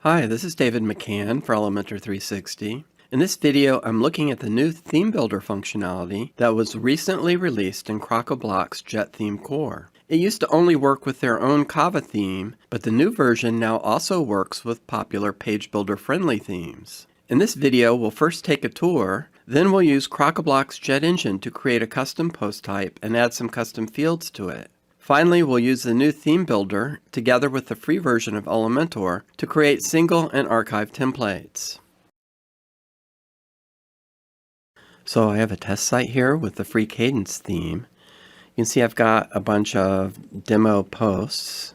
Hi, this is David McCann for Elementor 360. In this video, I'm looking at the new theme builder functionality that was recently released in Crocoblock's JetThemeCore. It used to only work with their own Kava theme, but the new version now also works with popular page builder friendly themes. In this video, we'll first take a tour, then we'll use Crocoblock's JetEngine to create a custom post type and add some custom fields to it. Finally, we'll use the new theme builder together with the free version of Elementor to create single and archive templates. So I have a test site here with the free Cadence theme. You can see I've got a bunch of demo posts.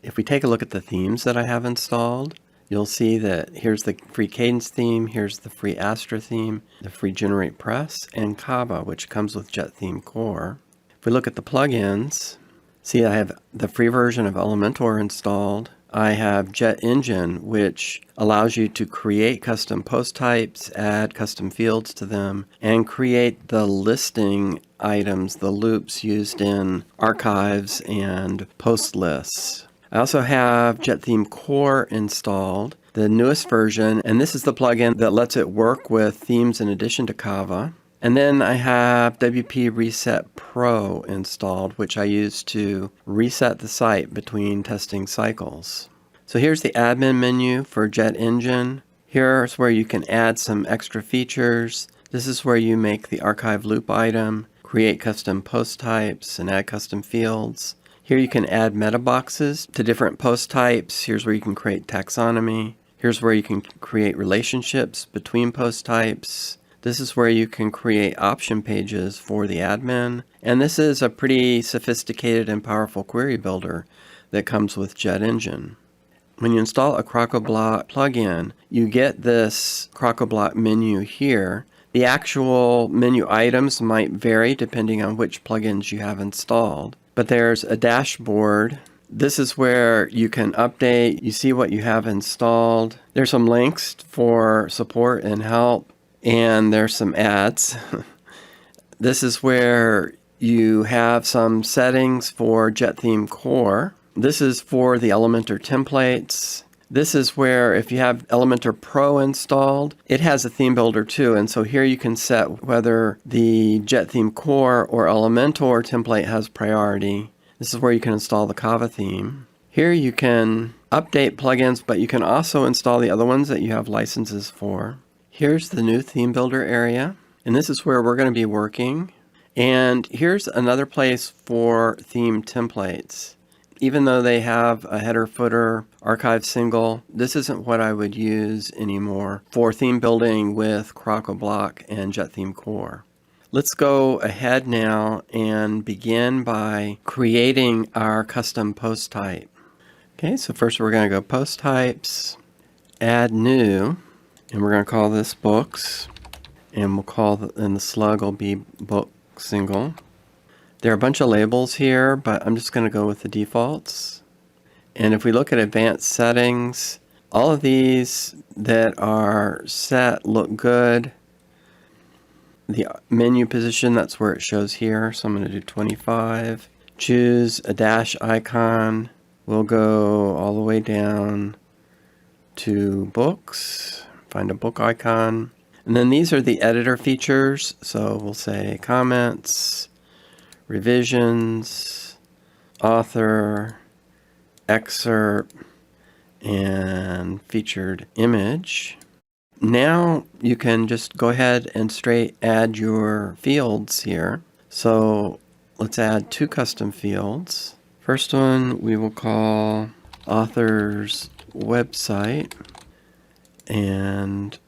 If we take a look at the themes that I have installed, you'll see that here's the free Cadence theme, here's the free Astra theme, the free Generate Press, and Kava, which comes with JetThemeCore. If we look at the plugins, see, I have the free version of Elementor installed. I have JetEngine, which allows you to create custom post types, add custom fields to them, and create the listing items, the loops used in archives and post lists. I also have JetThemeCore installed, the newest version, and this is the plugin that lets it work with themes in addition to Kava. And then I have WP Reset Pro installed, which I use to reset the site between testing cycles. So here's the admin menu for JetEngine. Here's where you can add some extra features. This is where you make the archive loop item, create custom post types, and add custom fields. Here you can add meta boxes to different post types. Here's where you can create taxonomy. Here's where you can create relationships between post types. This is where you can create option pages for the admin. And this is a pretty sophisticated and powerful query builder that comes with JetEngine. When you install a Crocoblock plugin, you get this Crocoblock menu here. The actual menu items might vary depending on which plugins you have installed. But there's a dashboard. This is where you can update, you see what you have installed. There's some links for support and help. And there's some ads. This is where you have some settings for JetThemeCore. This is for the Elementor templates. This is where if you have Elementor Pro installed, it has a theme builder too. And so here you can set whether the JetThemeCore or Elementor template has priority. This is where you can install the Kava theme. Here you can update plugins, but you can also install the other ones that you have licenses for. Here's the new theme builder area, and this is where we're going to be working. And here's another place for theme templates. Even though they have a header, footer, archive single, this isn't what I would use anymore for theme building with Crocoblock and JetThemeCore. Let's go ahead now and begin by creating our custom post type. Okay, so first we're going to go post types, add new. And we're going to call this books, and we'll call and the slug will be book single. There are a bunch of labels here, but I'm just going to go with the defaults. And if we look at advanced settings, all of these that are set look good. The menu position, that's where it shows here, so I'm going to do 25. Choose a dash icon. We'll go all the way down to books. Find a book icon. And then these are the editor features. So we'll say comments, revisions, author, excerpt, and featured image. Now you can just go ahead and straight add your fields here. So let's add two custom fields. First one we will call author's website. And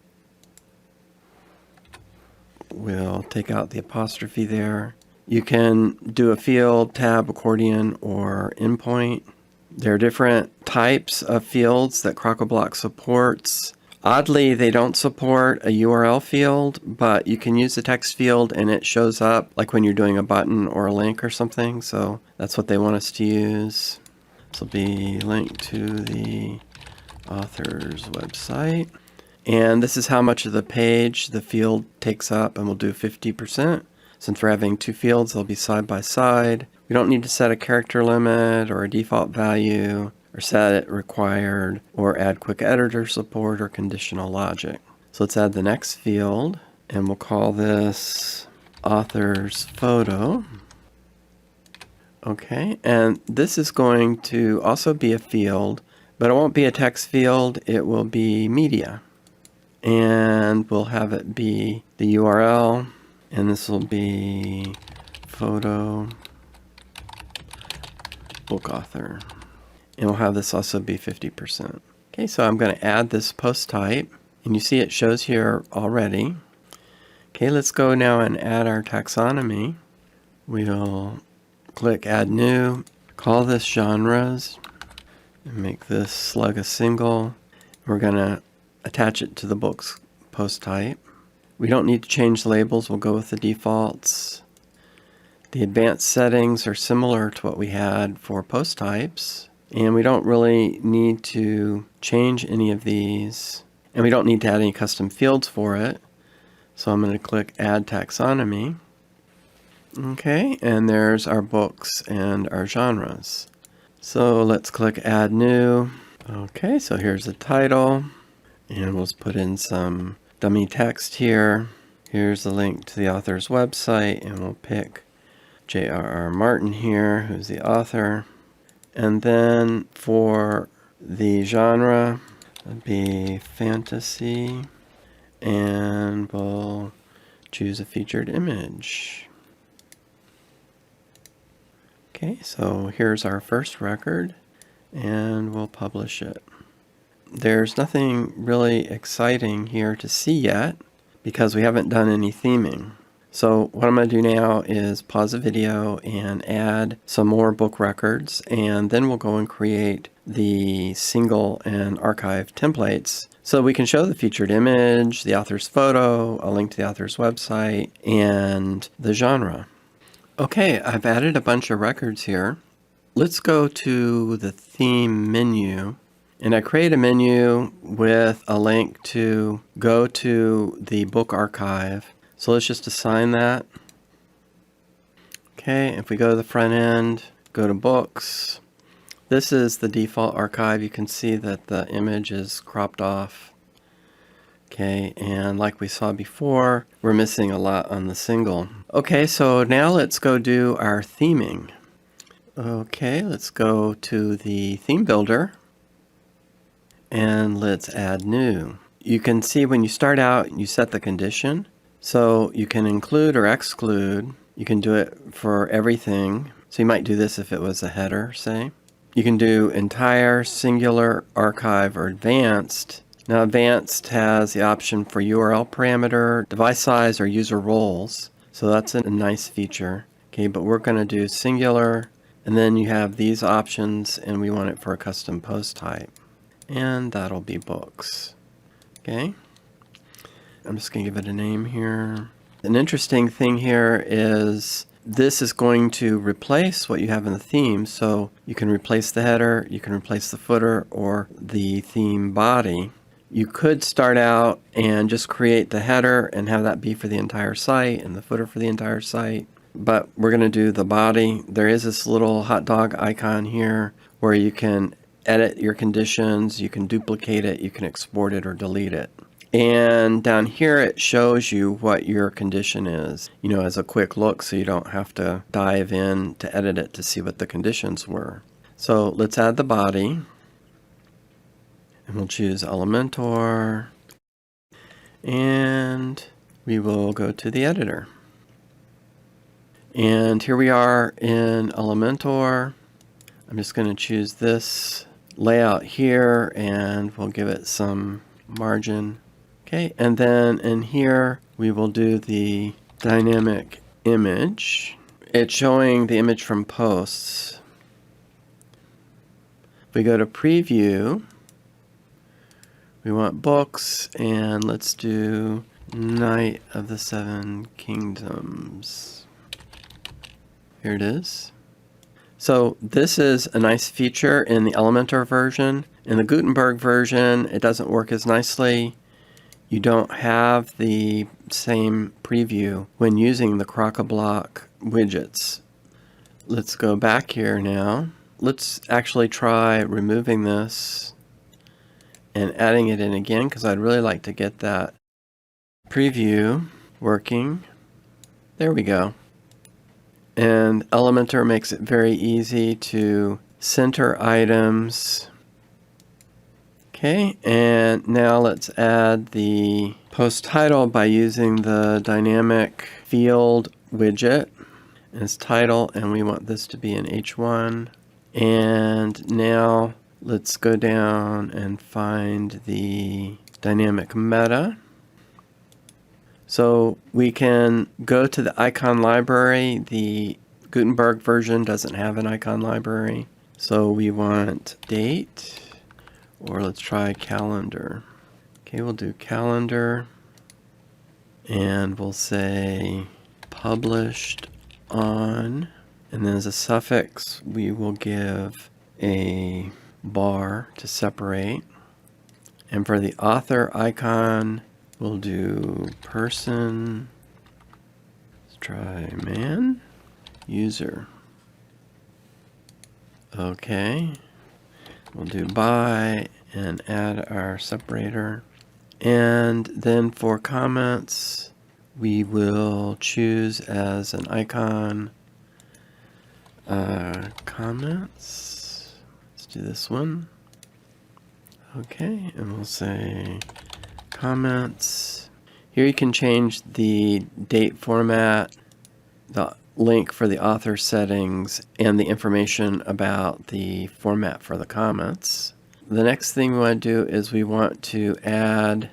we'll take out the apostrophe there. You can do a field, tab, accordion, or endpoint. There are different types of fields that Crocoblock supports. Oddly, they don't support a URL field, but you can use the text field and it shows up like when you're doing a button or a link or something. So that's what they want us to use. This will be linked to the author's website. And this is how much of the page the field takes up, and we'll do 50%. Since we're having two fields, they'll be side by side. We don't need to set a character limit or a default value or or set it required, or add quick editor support or conditional logic. So let's add the next field, and we'll call this author's photo. Okay, and this is going to also be a field, but it won't be a text field, it will be media. And we'll have it be the URL, and this will be photo book author. And we'll have this also be 50%. Okay, so I'm going to add this post type, and you see it shows here already. Okay, let's go now and add our taxonomy. We'll click add new, call this genres, and make this slug a single. We're going to attach it to the book's post type. We don't need to change the labels, we'll go with the defaults. The advanced settings are similar to what we had for post types, and we don't really need to change any of these, and we don't need to add any custom fields for it. So I'm going to click add taxonomy. Okay, and there's our books and our genres. So let's click add new. Okay, so here's the title. And we'll put in some dummy text here. Here's the link to the author's website, and we'll pick J.R.R. Martin here, who's the author. And then for the genre, it'll be fantasy, and we'll choose a featured image. Okay, so here's our first record, and we'll publish it. There's nothing really exciting here to see yet because we haven't done any theming. So what I'm going to do now is pause the video and add some more book records, and then we'll go and create the single and archive templates so we can show the featured image, the author's photo, a link to the author's website, and the genre. Okay, I've added a bunch of records here. Let's go to the theme menu. And I create a menu with a link to go to the book archive. So let's just assign that. Okay, if we go to the front end, go to books. This is the default archive. You can see that the image is cropped off. Okay, and like we saw before, we're missing a lot on the single. Okay, so now let's go do our theming. Okay, let's go to the theme builder. And let's add new. You can see when you start out, you set the condition. So you can include or exclude. You can do it for everything. So you might do this if it was a header, say. You can do entire, singular, archive, or advanced. Now advanced has the option for URL parameter, device size, or user roles. So that's a nice feature. Okay, but we're going to do singular, and then you have these options, and we want it for a custom post type. And that'll be books. Okay, I'm just going to give it a name here. An interesting thing here is this is going to replace what you have in the theme. So you can replace the header, you can replace the footer, or the theme body. You could start out and just create the header and have that be for the entire site and the footer for the entire site. But we're going to do the body. There is this little hot dog icon here where you can edit your conditions, you can duplicate it, you can export it or delete it. And down here it shows you what your condition is, you know, as a quick look so you don't have to dive in to edit it to see what the conditions were. So let's add the body, and we'll choose Elementor, and we will go to the editor. And here we are in Elementor. I'm just going to choose this layout here, and we'll give it some margin. Okay, and then in here we will do the dynamic image. It's showing the image from posts. If we go to preview, we want books, and let's do Night of the Seven Kingdoms. Here it is. So this is a nice feature in the Elementor version. In the Gutenberg version, it doesn't work as nicely. You don't have the same preview when using the Crocoblock widgets. Let's go back here now. let's actually try removing this and adding it in again, because I'd really like to get that preview working. There we go. And Elementor makes it very easy to center items. Okay, and now let's add the post title by using the dynamic field widget as title, and we want this to be an H1. And now let's go down and find the dynamic meta. So we can go to the icon library. The Gutenberg version doesn't have an icon library. So we want date, or let's try calendar. Okay, we'll do calendar, and we'll say published on, and then as a suffix we will give a bar to separate. And for the author icon, we'll do person, let's try man, user. Okay, we'll do by and add our separator. And then for comments, we will choose as an icon comments. Let's do this one. Okay, and we'll say comments. Here you can change the date format, the link for the author settings, and the information about the format for the comments. The next thing we want to do is we want to add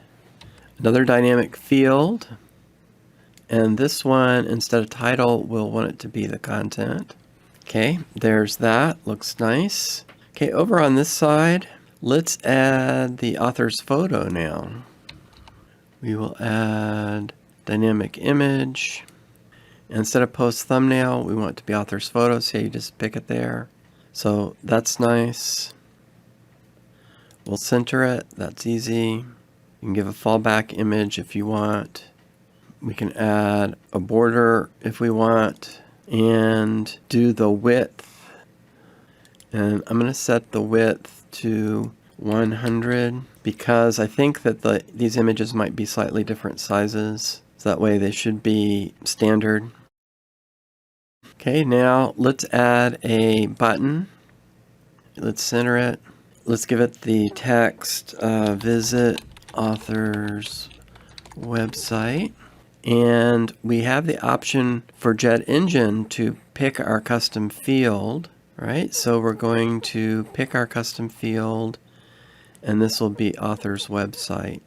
another dynamic field, and this one, instead of title, we'll want it to be the content. Okay, there's that, looks nice. Okay, over on this side, let's add the author's photo now. We will add dynamic image. Instead of post thumbnail, we want it to be author's photo, so you just pick it there. So that's nice. We'll center it, that's easy. You can give a fallback image if you want. We can add a border if we want, and do the width. And I'm going to set the width to 100 because I think that these images might be slightly different sizes. So that way they should be standard. Okay, now let's add a button. Let's center it. Let's give it the text, visit author's website. And we have the option for JetEngine to pick our custom field, right? So we're going to pick our custom field, and this will be author's website.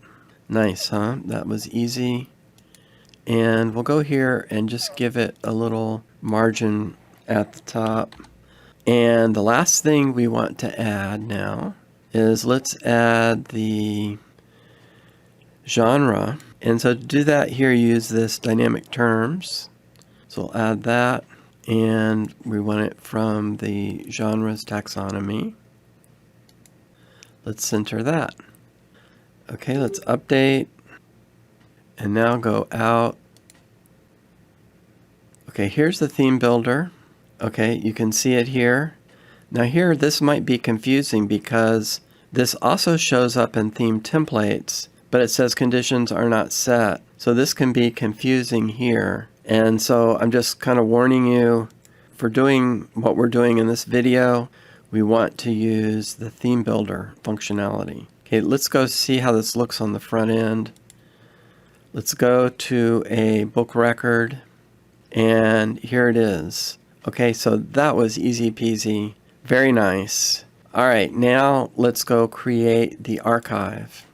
Nice, huh? That was easy. And we'll go here and just give it a little margin at the top. And the last thing we want to add now is let's add the genre. And so to do that, here use this dynamic terms. So we'll add that, and we want it from the genres taxonomy. Let's center that. Okay, let's update, and now go out. Okay, here's the theme builder. Okay, you can see it here. Now here, this might be confusing because this also shows up in theme templates, but it says conditions are not set. So this can be confusing here. And so I'm just kind of warning you, for doing what we're doing in this video, we want to use the theme builder functionality. Okay, let's go see how this looks on the front end. Let's go to a book record, and here it is. Okay, so that was easy peasy. Very nice. All right, now let's go create the archive.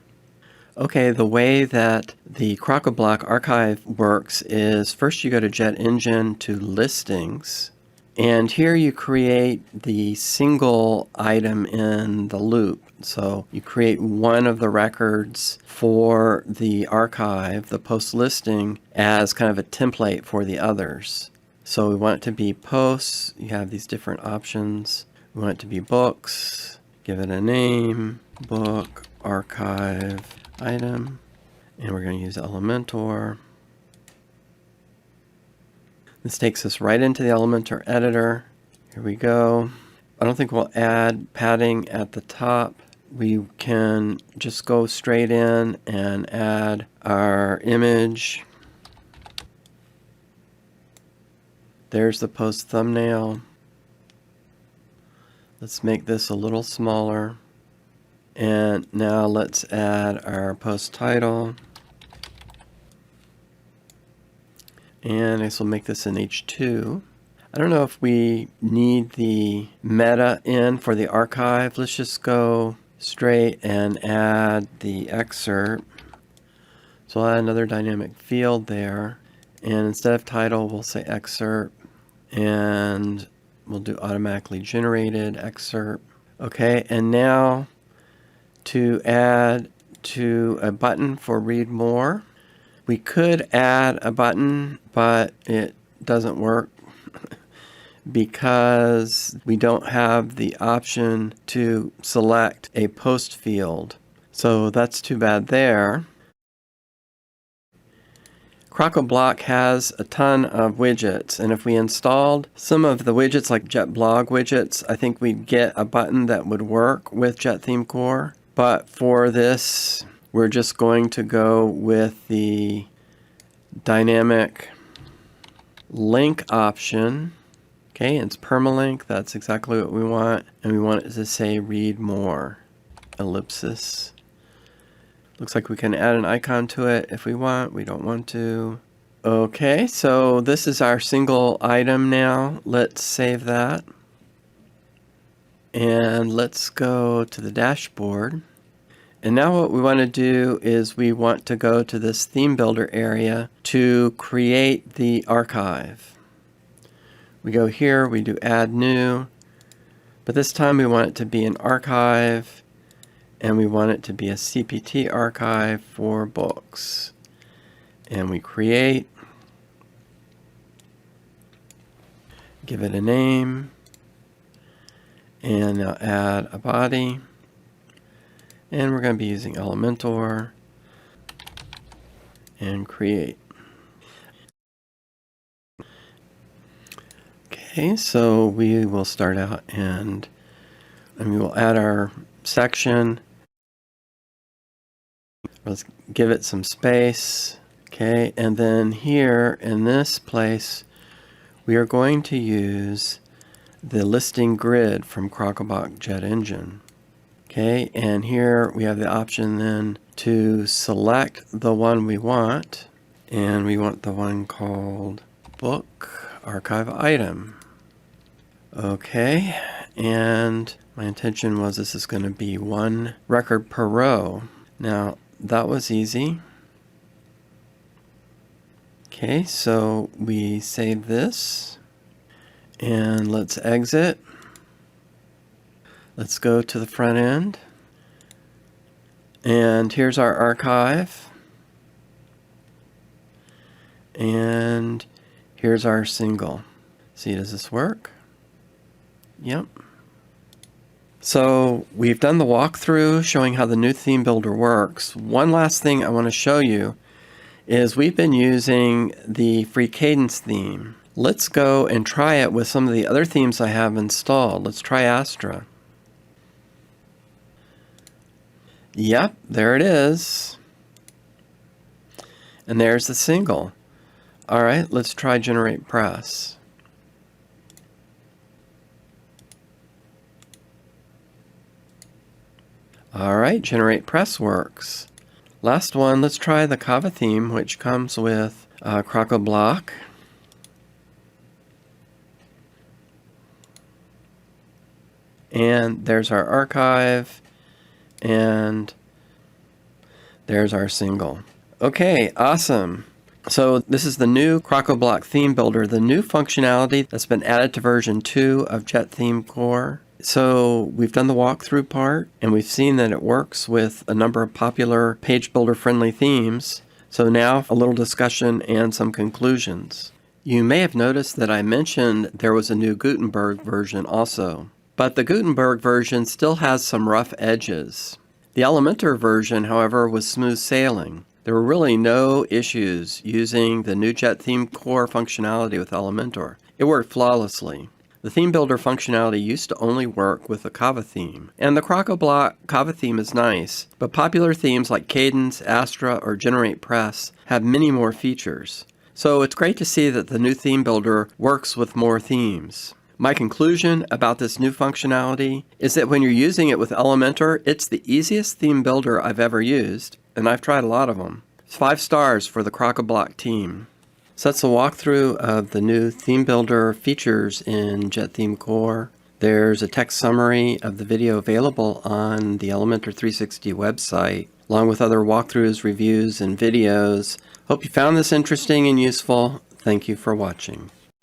Okay, the way that the Crocoblock archive works is first you go to JetEngine to listings, and here you create the single item in the loop. So you create one of the records for the archive, the post listing, as kind of a template for the others. So we want it to be posts. You have these different options. We want it to be books. Give it a name, book, archive, item, and we're going to use Elementor. This takes us right into the Elementor editor. Here we go. I don't think we'll add padding at the top. We can just go straight in and add our image. There's the post thumbnail. Let's make this a little smaller. And now let's add our post title. And I guess we'll make this an H2. I don't know if we need the meta in for the archive. Let's just go straight and add the excerpt. So I'll add another dynamic field there. And instead of title, we'll say excerpt. And we'll do automatically generated excerpt. Okay, and now to add to a button for read more. We could add a button, but it doesn't work because we don't have the option to select a post field. So that's too bad there. Crocoblock has a ton of widgets, and if we installed some of the widgets like JetBlog widgets, I think we'd get a button that would work with JetThemeCore. But for this, we're just going to go with the dynamic link option. Okay, it's permalink. That's exactly what we want. And we want it to say read more. Ellipsis. Looks like we can add an icon to it if we want. We don't want to. Okay, so this is our single item now. Let's save that. And let's go to the dashboard. And now what we want to do is we want to go to this theme builder area to create the archive. We go here, we do add new, but this time we want it to be an archive, and we want it to be a CPT archive for books. And we create, give it a name, and now add a body. And we're going to be using Elementor and create. Okay, so we will start out and we will add our section. Let's give it some space. Okay, and then here in this place, we are going to use the listing grid from Crocoblock JetEngine. Okay, and here we have the option then to select the one we want, and we want the one called Book Archive Item. Okay, and my intention was this is going to be one record per row. Now, that was easy. Okay, so we save this, and let's exit. Let's go to the front end, and here's our archive, and here's our single. See, does this work? Yep. So we've done the walkthrough showing how the new theme builder works. One last thing I want to show you is we've been using the free Cadence theme. Let's go and try it with some of the other themes I have installed. Let's try Astra. Yep, there it is. And there's the single. All right, let's try Generate Press. All right, Generate Press works. Last one, let's try the Kava theme, which comes with Crocoblock. And there's our archive. And there's our single. Okay, awesome. So this is the new Crocoblock theme builder, the new functionality that's been added to version 2 of JetThemeCore. So we've done the walkthrough part, and we've seen that it works with a number of popular page builder friendly themes. So now a little discussion and some conclusions. You may have noticed that I mentioned there was a new Gutenberg version also. But the Gutenberg version still has some rough edges. The Elementor version, however, was smooth sailing. There were really no issues using the new JetThemeCore functionality with Elementor. It worked flawlessly. The theme builder functionality used to only work with the Kava theme, and the Crocoblock Kava theme is nice, but popular themes like Cadence, Astra, or GeneratePress have many more features. So it's great to see that the new theme builder works with more themes. My conclusion about this new functionality is that when you're using it with Elementor, it's the easiest theme builder I've ever used, and I've tried a lot of them. It's 5 stars for the Crocoblock team. So that's a walkthrough of the new theme builder features in JetThemeCore. There's a text summary of the video available on the Elementor 360 website, along with other walkthroughs, reviews, and videos. Hope you found this interesting and useful. Thank you for watching.